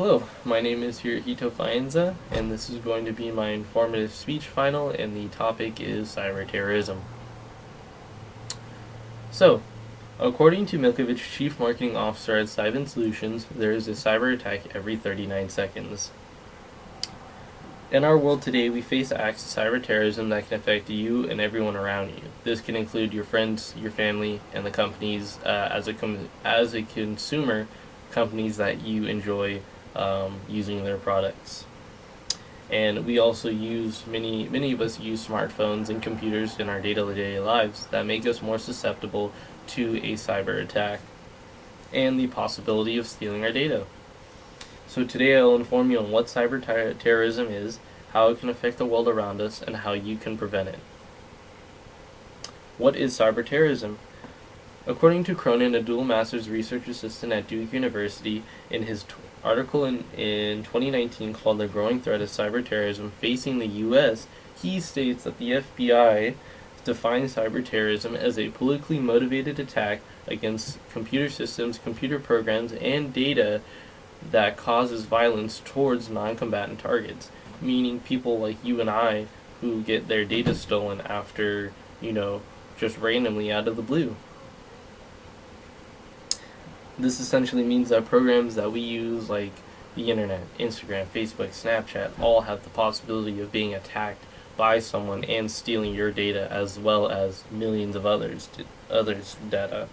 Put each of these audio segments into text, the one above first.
Hello, my name is Hirohito Faenza, and this is going to be my informative speech final, and the topic is cyber terrorism. So, according to Milkovich, Chief Marketing Officer at Cybin Solutions, there is a cyber attack every 39 seconds. In our world today, we face acts of cyber terrorism that can affect you and everyone around you. This can include your friends, your family, and the companies, as a consumer, companies that you enjoy using their products. And we also use, many of us use smartphones and computers in our day-to-day lives that make us more susceptible to a cyber attack and the possibility of stealing our data. So today I will inform you on what cyber terrorism is, how it can affect the world around us, and how you can prevent it. What is cyber terrorism? According to Cronin, a dual master's research assistant at Duke University, in his article in 2019 called The Growing Threat of Cyber Terrorism Facing the U.S., he states that the FBI defines cyber terrorism as a politically motivated attack against computer systems, computer programs, and data that causes violence towards non-combatant targets, meaning people like you and I who get their data stolen after, just randomly out of the blue. This essentially means that programs that we use, like the internet, Instagram, Facebook, Snapchat, all have the possibility of being attacked by someone and stealing your data, as well as millions of others' data.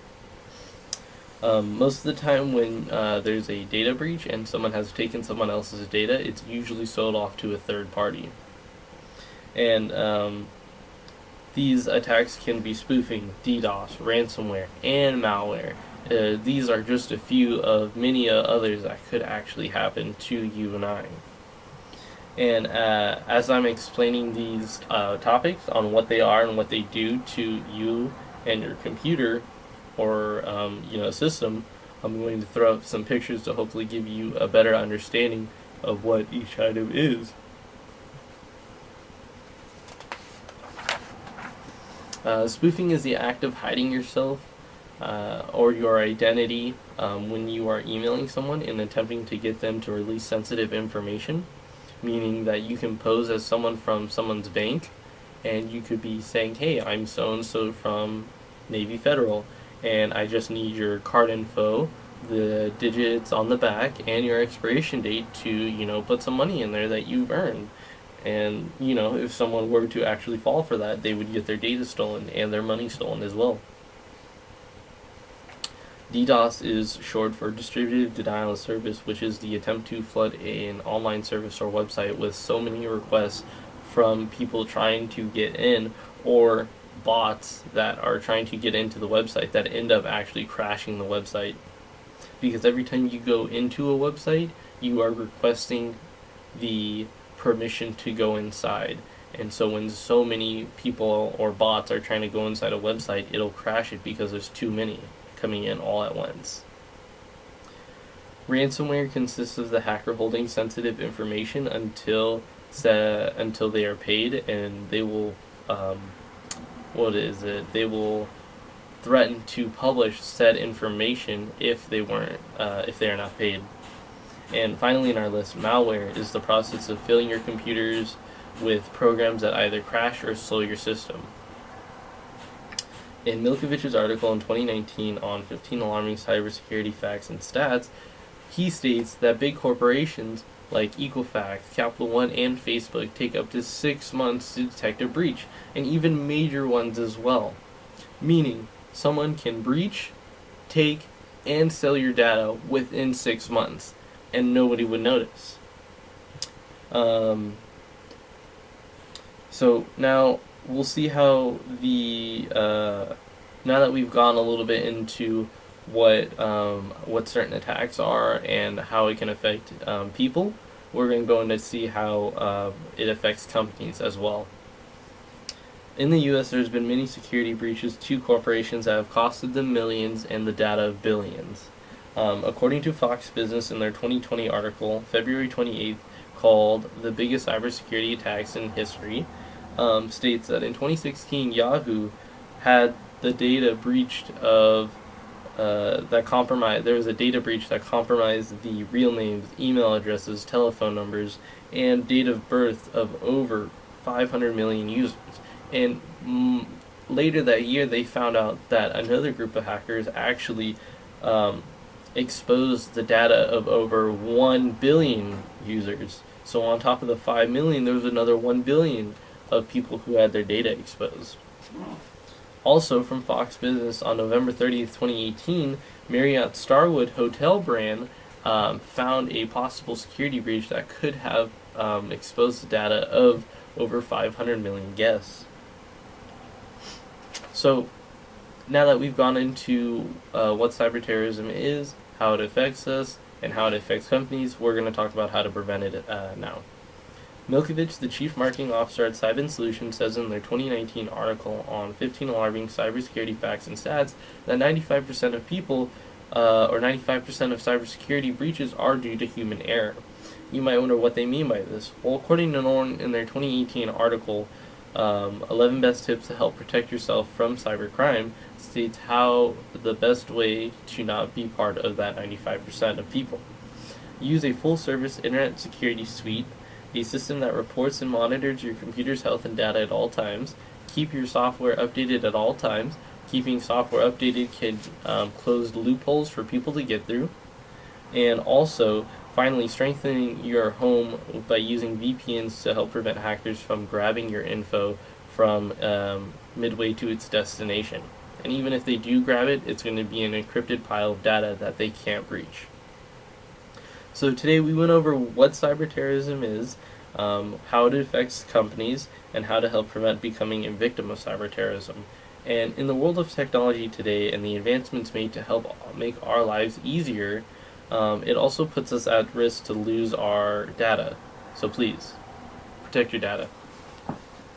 Most of the time when there's a data breach and someone has taken someone else's data, it's usually sold off to a third party. And these attacks can be spoofing, DDoS, ransomware, and malware. These are just a few of many others that could actually happen to you and I. And as I'm explaining these topics on what they are and what they do to you and your computer or system, I'm going to throw up some pictures to hopefully give you a better understanding of what each item is. Spoofing is the act of hiding yourself or your identity when you are emailing someone and attempting to get them to release sensitive information, meaning that you can pose as someone from someone's bank, and you could be saying, hey, I'm so-and-so from Navy Federal, and I just need your card info, the digits on the back, and your expiration date to, put some money in there that you've earned. And, if someone were to actually fall for that, they would get their data stolen and their money stolen as well. DDoS is short for Distributed Denial of Service, which is the attempt to flood an online service or website with so many requests from people trying to get in, or bots that are trying to get into the website that end up actually crashing the website. Because every time you go into a website, you are requesting the permission to go inside. And so when so many people or bots are trying to go inside a website, it'll crash it because there's too many coming in all at once. Ransomware consists of the hacker holding sensitive information until they are paid, and they will they will threaten to publish said information if they are not paid. And finally in our list, malware is the process of filling your computers with programs that either crash or slow your system. In Milkovich's article in 2019 on 15 alarming cybersecurity facts and stats, he states that big corporations like Equifax, Capital One, and Facebook take up to 6 months to detect a breach, and even major ones as well. Meaning, someone can breach, take, and sell your data within 6 months, and nobody would notice. So now we'll see how now that we've gone a little bit into what certain attacks are and how it can affect people, we're going to go into see how it affects companies as well. In the U.S., there's been many security breaches to corporations that have costed them millions and the data of billions. According to Fox Business in their 2020 article, February 28th, called The Biggest Cybersecurity Attacks in History, states that in 2016, Yahoo had the data breached of that compromised. There was a data breach that compromised the real names, email addresses, telephone numbers, and date of birth of over 500 million users. And later that year, they found out that another group of hackers actually exposed the data of over 1 billion users. So on top of the 5 million, there was another 1 billion of people who had their data exposed. Also, from Fox Business on November 30th, 2018, Marriott Starwood hotel brand found a possible security breach that could have exposed the data of over 500 million guests. So, now that we've gone into what cyberterrorism is, how it affects us, and how it affects companies, we're going to talk about how to prevent it now. Milkovich, the chief marketing officer at Cybin Solutions, says in their 2019 article on 15 alarming cybersecurity facts and stats that 95% of people, or 95% of cybersecurity breaches are due to human error. You might wonder what they mean by this. Well, according to Norn, in their 2018 article, 11 Best Tips to Help Protect Yourself from Cybercrime, states how the best way to not be part of that 95% of people. Use a full-service internet security suite, a system that reports and monitors your computer's health and data at all times. Keep your software updated at all times. Keeping software updated can close loopholes for people to get through. And also, finally, strengthening your home by using VPNs to help prevent hackers from grabbing your info from midway to its destination. And even if they do grab it, it's going to be an encrypted pile of data that they can't breach. So today we went over what cyberterrorism is, how it affects companies, and how to help prevent becoming a victim of cyberterrorism. And in the world of technology today and the advancements made to help make our lives easier, it also puts us at risk to lose our data. So please, protect your data.